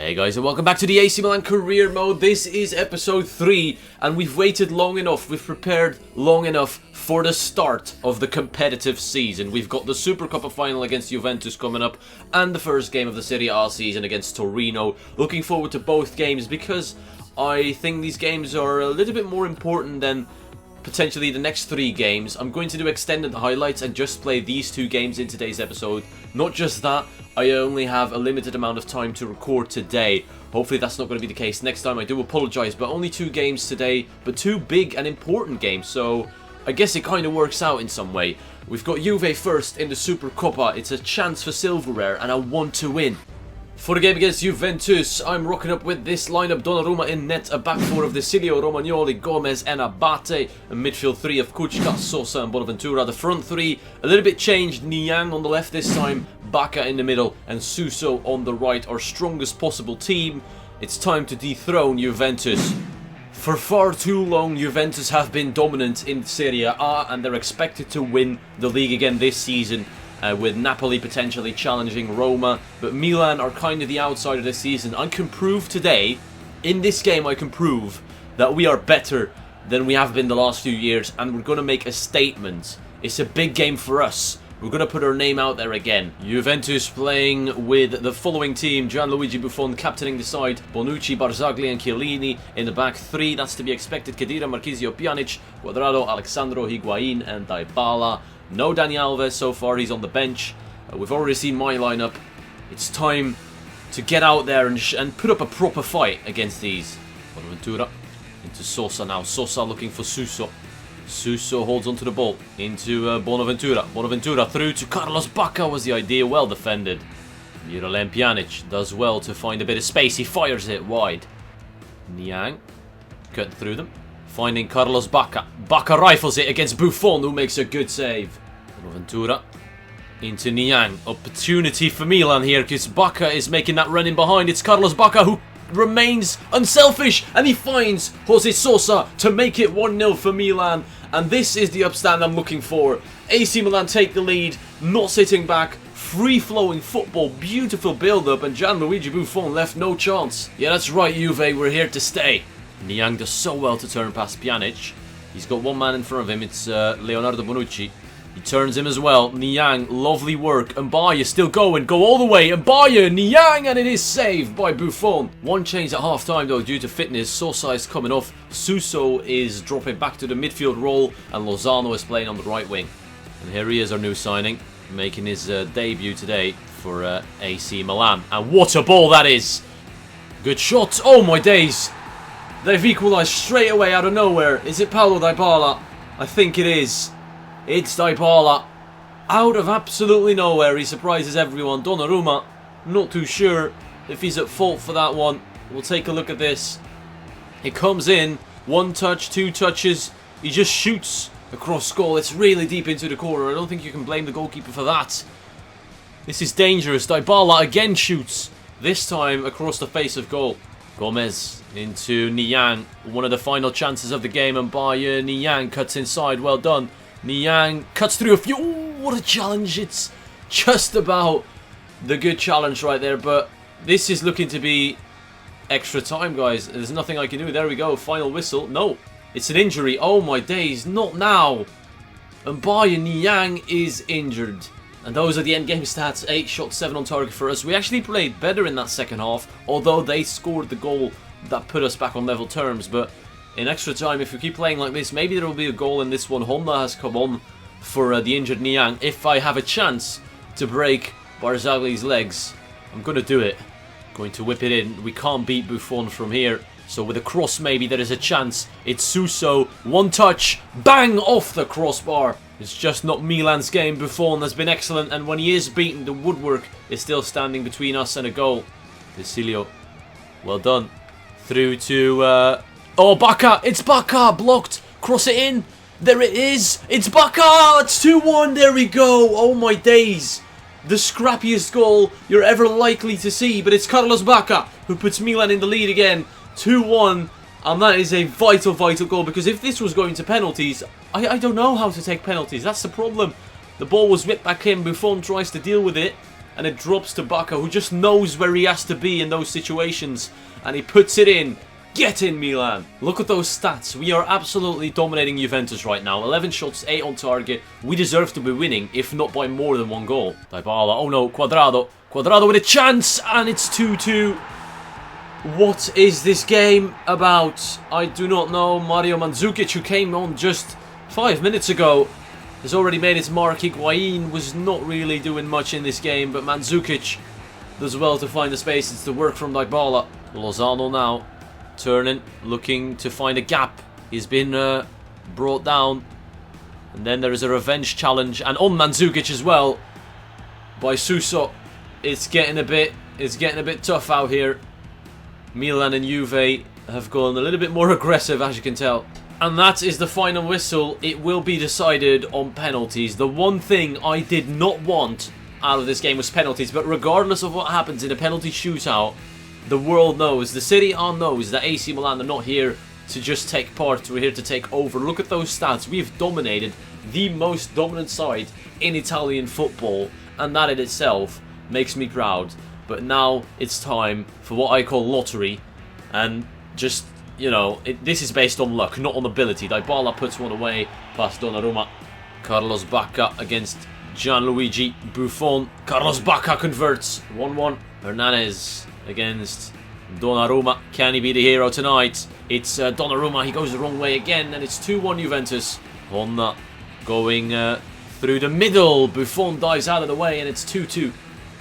Hey guys, and welcome back to the AC Milan career mode. This is episode 3 and we've waited long enough, we've prepared long enough for the start of the competitive season. We've got the Super Cup final against Juventus coming up and the first game of the Serie A season against Torino. Looking forward to both games because I think these games are a little bit more important than potentially the next 3 games. I'm going to do extended highlights and just play these 2 games in today's episode. Not just that, I only have a limited amount of time to record today. Hopefully that's not going to be the case next time. I do apologise, but only 2 games today, but 2 big and important games, so I guess it kind of works out in some way. We've got Juve first in the Super Coppa. It's a chance for silverware and I want to win. For the game against Juventus, I'm rocking up with this lineup. Donnarumma in net, a back 4 of De Silio, Romagnoli, Gomez and Abate. A midfield 3 of Kuchka, Sosa and Bonaventura. The front 3, a little bit changed. Niang on the left this time, Bacca in the middle and Suso on the right. Our strongest possible team. It's time to dethrone Juventus. For far too long, Juventus have been dominant in Serie A and they're expected to win the league again this season. With Napoli potentially challenging Roma, but Milan are kind of the outsider this season. I can prove today, in this game I can prove that we are better than we have been the last few years and we're going to make a statement. It's a big game for us. We're going to put our name out there again. Juventus playing with the following team. Gianluigi Buffon captaining the side. Bonucci, Barzagli and Chiellini in the back 3. That's to be expected. Khedira, Marchisio, Pjanic, Cuadrado, Alexandro, Higuain and Dybala. No Dani Alves so far, he's on the bench. We've already seen my lineup. It's time to get out there and put up a proper fight against these. Bonaventura into Sosa now. Sosa looking for Suso. Suso holds onto the ball into Bonaventura. Bonaventura through to Carlos Bacca was the idea. Well defended. Miralem Pjanic does well to find a bit of space. He fires it wide. Niang cutting through them. Finding Carlos Bacca. Bacca rifles it against Buffon, who makes a good save. Bonaventura into Niang. Opportunity for Milan here because Bacca is making that run in behind. It's Carlos Bacca who remains unselfish and he finds Jose Sosa to make it 1-0 for Milan. And this is the upstand I'm looking for. AC Milan take the lead, not sitting back. Free-flowing football, beautiful build-up, and Gianluigi Buffon left no chance. Yeah, that's right, Juve, we're here to stay. Niang does so well to turn past Pjanic. He's got one man in front of him. It's Leonardo Bonucci. He turns him as well. Niang, lovely work. Mbaye still going. Go all the way. Mbaye, Niang, and it is saved by Buffon. One change at half-time, though, due to fitness. Sosa is coming off. Suso is dropping back to the midfield role. And Lozano is playing on the right wing. And here he is, our new signing. Making his debut today for AC Milan. And what a ball that is. Good shot. Oh, my days. They've equalised straight away out of nowhere. Is it Paulo Dybala? I think it is. It's Dybala. Out of absolutely nowhere, he surprises everyone. Donnarumma, not too sure if he's at fault for that one. We'll take a look at this. It comes in. 1 touch, 2 touches. He just shoots across goal. It's really deep into the corner. I don't think you can blame the goalkeeper for that. This is dangerous. Dybala again shoots. This time across the face of goal. Gomez into Niang, one of the final chances of the game, and Mbaye, Niang cuts inside, well done. Niang cuts through a few, ooh, what a challenge, it's just about the good challenge right there, but this is looking to be extra time, guys. There's nothing I can do. There we go, final whistle. No, it's an injury. Oh my days, not now. Mbaye, Niang is injured. And those are the endgame stats. 8 shots, 7 on target for us. We actually played better in that second half, although they scored the goal that put us back on level terms. But in extra time, if we keep playing like this, maybe there will be a goal in this one. Honda has come on for the injured Niang. If I have a chance to break Barzagli's legs, I'm going to do it. Going to whip it in. We can't beat Buffon from here. So with a cross, maybe there is a chance. It's Suso. 1 touch. Bang! Off the crossbar. It's just not Milan's game. Buffon has been excellent. And when he is beaten, the woodwork is still standing between us and a goal. De Silio. Well done. Through to... oh, Bacca! It's Bacca! Blocked. Cross it in. There it is. It's Bacca! It's 2-1. There we go. Oh my days. The scrappiest goal you're ever likely to see. But it's Carlos Bacca who puts Milan in the lead again. 2-1, and that is a vital goal, because if this was going to penalties, I don't know how to take penalties. That's the problem. The ball was whipped back in. Buffon tries to deal with it, and it drops to Bacca, who just knows where he has to be in those situations, and he puts it in. Get in, Milan. Look at those stats. We are absolutely dominating Juventus right now. 11 shots, 8 on target. We deserve to be winning, if not by more than 1 goal. Dybala, oh no, Cuadrado. Cuadrado with a chance, and it's 2-2. What is this game about? I do not know. Mario Mandzukic, who came on just 5 minutes ago, has already made his mark. Higuain was not really doing much in this game, but Mandzukic does well to find the spaces to work from Dybala. Lozano now turning, looking to find a gap. He's been brought down, and then there is a revenge challenge, and on Mandzukic as well by Suso. It's getting a bit tough out here. Milan and Juve have gone a little bit more aggressive, as you can tell. And that is the final whistle. It will be decided on penalties. The one thing I did not want out of this game was penalties, but regardless of what happens in a penalty shootout, the world knows, the Serie A knows that AC Milan are not here to just take part, we're here to take over. Look at those stats. We've dominated the most dominant side in Italian football, and that in itself makes me proud. But now it's time for what I call lottery, and just, you know, this is based on luck, not on ability. Dybala puts one away past Donnarumma. Carlos Bacca against Gianluigi Buffon. Carlos Bacca converts 1-1. Hernandez against Donnarumma. Can he be the hero tonight? It's Donnarumma. He goes the wrong way again, and it's 2-1 Juventus. Honda going through the middle. Buffon dives out of the way, and it's 2-2.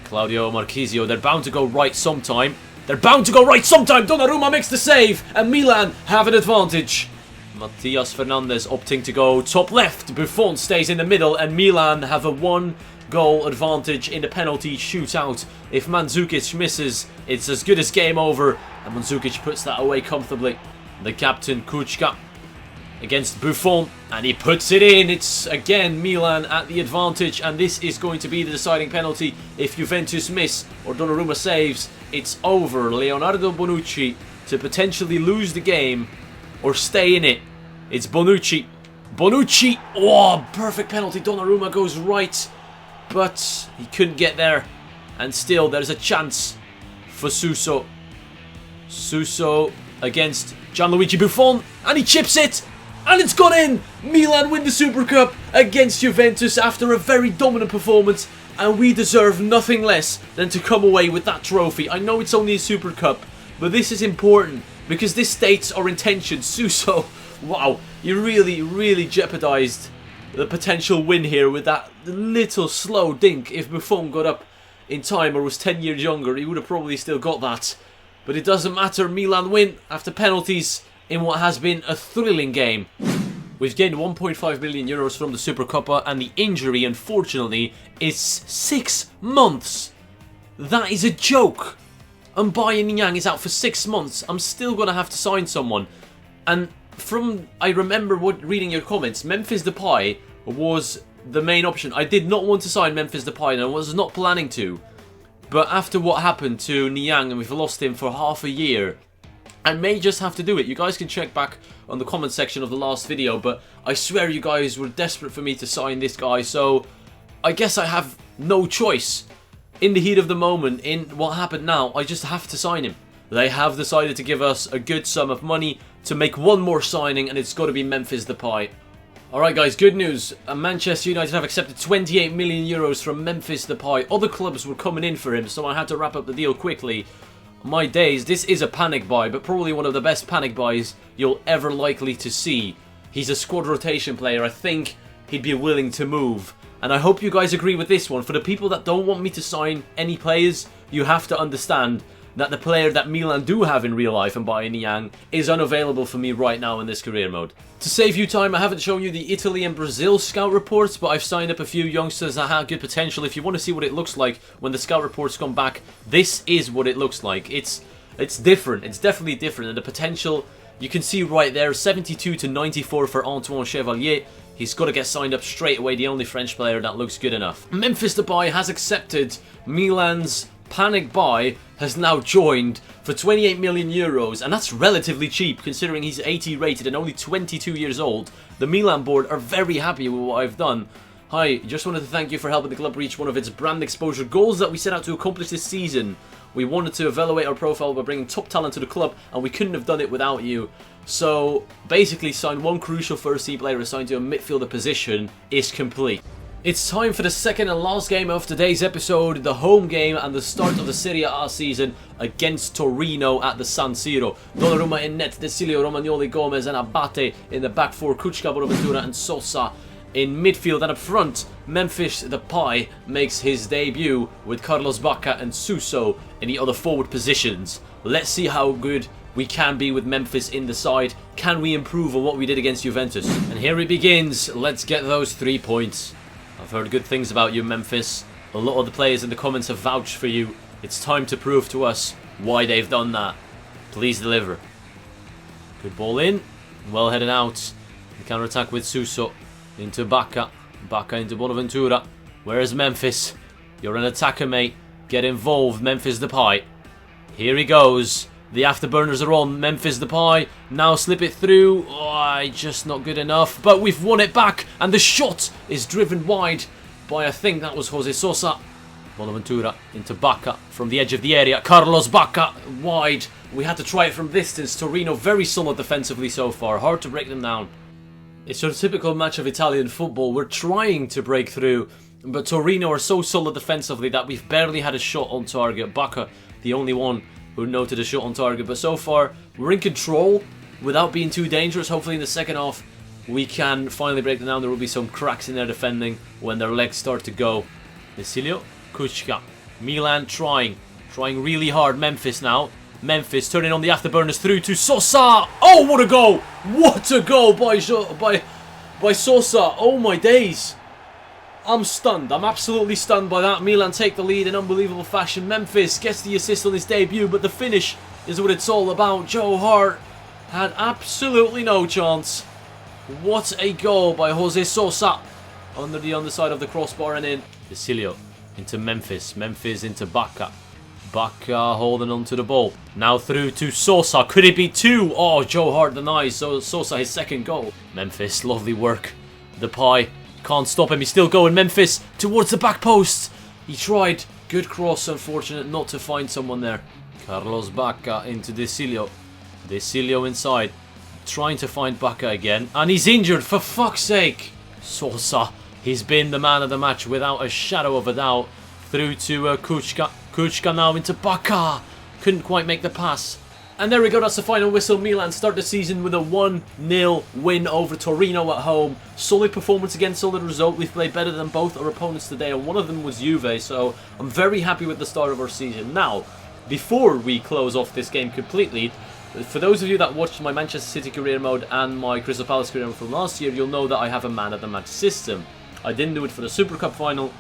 Claudio Marchisio. They're bound to go right sometime. Donnarumma makes the save, and Milan have an advantage. Matias Fernandez opting to go top left. Buffon stays in the middle, and Milan have a 1-goal advantage in the penalty shootout. If Mandzukic misses, it's as good as game over, and Mandzukic puts that away comfortably. The captain, Kuchka, against Buffon, and he puts it in. It's again Milan at the advantage, and this is going to be the deciding penalty. If Juventus miss or Donnarumma saves, it's over. Leonardo Bonucci to potentially lose the game or stay in it. It's Bonucci. Oh, perfect penalty. Donnarumma goes right, but he couldn't get there, and still there's a chance for Suso. Suso against Gianluigi Buffon, and he chips it, and it's gone in. Milan win the Super Cup against Juventus after a very dominant performance, and we deserve nothing less than to come away with that trophy. I know it's only a Super Cup, but this is important because this states our intention. Suso, wow, you really jeopardized the potential win here with that little slow dink. If Buffon got up in time or was 10 years younger, he would have probably still got that. But it doesn't matter. Milan win after penalties in what has been a thrilling game. We've gained 1.5 million euros from the Supercoppa, and the injury, unfortunately, is 6 months. That is a joke. And Bayern Niang is out for 6 months. I'm still going to have to sign someone. And I remember reading your comments, Memphis Depay was the main option. I did not want to sign Memphis Depay, and I was not planning to. But after what happened to Niang, and we've lost him for half a year, I may just have to do it. You guys can check back on the comment section of the last video, but I swear you guys were desperate for me to sign this guy, so I guess I have no choice. In the heat of the moment, in what happened now, I just have to sign him. They have decided to give us a good sum of money to make one more signing, and it's got to be Memphis Depay. Alright guys, good news. Manchester United have accepted 28 million euros from Memphis Depay. Other clubs were coming in for him, so I had to wrap up the deal quickly. My days, this is a panic buy, but probably one of the best panic buys you'll ever likely to see. He's a squad rotation player. I think he'd be willing to move. And I hope you guys agree with this one. For the people that don't want me to sign any players, you have to understand that the player that Milan do have in real life and Bayern Niang is unavailable for me right now in this career mode. To save you time, I haven't shown you the Italy and Brazil scout reports, but I've signed up a few youngsters that have good potential. If you want to see what it looks like when the scout reports come back, this is what it looks like. It's different. It's definitely different, and the potential you can see right there. 72 to 94 for Antoine Chevalier. He's got to get signed up straight away, the only French player that looks good enough. Memphis Depay has accepted Milan's panic buy, has now joined for 28 million euros, and that's relatively cheap considering he's 80 rated and only 22 years old. The Milan board are very happy with what I've done, Hi, just wanted to thank you for helping the club reach one of its brand exposure goals that we set out to accomplish this season. We wanted to evaluate our profile by bringing top talent to the club, and we couldn't have done it without you. So, basically, sign one crucial first-team player assigned to a midfielder position is complete. It's time for the second and last game of today's episode, the home game and the start of the Serie A season against Torino at the San Siro. Donnarumma in net, Desilio, Romagnoli, Gomez and Abate in the back four, Kučka, Bonaventura and Sosa in midfield, and up front, Memphis Depay makes his debut with Carlos Bacca and Suso in the other forward positions. Let's see how good we can be with Memphis in the side. Can we improve on what we did against Juventus? And here it begins. Let's get those 3 points. I've heard good things about you, Memphis. A lot of the players in the comments have vouched for you. It's time to prove to us why they've done that. Please deliver. Good ball in. Well headed out. The counter-attack with Suso. Into Bacca. Bacca into Bonaventura. Where is Memphis? You're an attacker, mate. Get involved, Memphis Depay. Here he goes. The afterburners are on. Memphis Depay. Now slip it through. Oh, just not good enough. But we've won it back. And the shot is driven wide by, I think that was Jose Sosa. Bonaventura into Bacca from the edge of the area. Carlos Bacca wide. We had to try it from distance. Torino very solid defensively so far. Hard to break them down. It's a typical match of Italian football. We're trying to break through, but Torino are so solid defensively that we've barely had a shot on target. Bacca, the only one who noted a shot on target, but so far we're in control without being too dangerous. Hopefully in the second half we can finally break them down. There will be some cracks in their defending when their legs start to go. Desilio, Kučka, Milan trying really hard. Memphis now. Memphis turning on the afterburners through to Sosa. Oh, what a goal! What a goal by Sosa. Oh my days. I'm stunned. I'm absolutely stunned by that. Milan take the lead in unbelievable fashion. Memphis gets the assist on his debut, but the finish is what it's all about. Joe Hart had absolutely no chance. What a goal by Jose Sosa. Under the underside of the crossbar and in. Desilio into Memphis. Memphis into Bacca. Bacca holding on to the ball. Now through to Sosa. Could it be two? Oh, Joe Hart denies. So Sosa his second goal. Memphis, lovely work. Depay can't stop him. He's still going. Memphis towards the back post. He tried. Good cross. Unfortunate not to find someone there. Carlos Bacca into Desilio. Desilio inside. Trying to find Bacca again. And he's injured. For fuck's sake. Sosa. He's been the man of the match without a shadow of a doubt. Through to Kučka. Kučka now into Bacca. Couldn't quite make the pass. And there we go, that's the final whistle. Milan start the season with a 1-0 win over Torino at home. Solid performance again, solid result. We've played better than both our opponents today, and one of them was Juve, so I'm very happy with the start of our season. Now, before we close off this game completely, for those of you that watched my Manchester City career mode and my Crystal Palace career mode from last year, you'll know that I have a man of the match system. I didn't do it for the Super Cup final,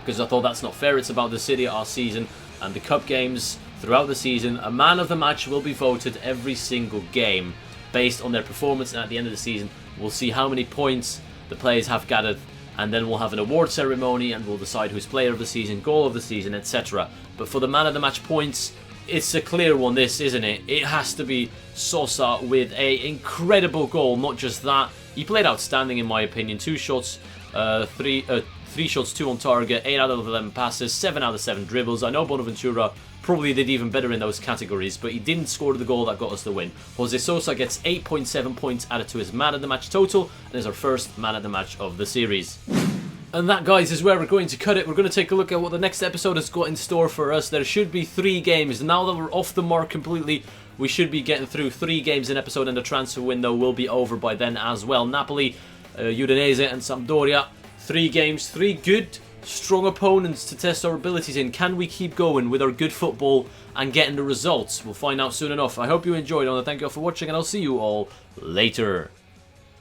because I thought that's not fair. It's about the Serie A season and the cup games throughout the season. A man of the match will be voted every single game based on their performance, and at the end of the season we'll see how many points the players have gathered, and then we'll have an award ceremony and we'll decide who's player of the season, goal of the season, etc. But for the man of the match points, it's a clear one, this, isn't it? It has to be Sosa with an incredible goal. Not just that, he played outstanding in my opinion. 2 shots, 3 shots, 2 on target, 8 out of 11 passes, 7 out of 7 dribbles. I know Bonaventura probably did even better in those categories, but he didn't score the goal that got us the win. Jose Sosa gets 8.7 points added to his man of the match total, and is our first man of the match of the series. And that, guys, is where we're going to cut it. We're going to take a look at what the next episode has got in store for us. There should be 3 games. Now that we're off the mark completely, we should be getting through 3 games an episode, and the transfer window will be over by then as well. Napoli, Udinese and Sampdoria. 3 games, 3 good, strong opponents to test our abilities in. Can we keep going with our good football and getting the results? We'll find out soon enough. I hope you enjoyed. I want to thank you all for watching, and I'll see you all later.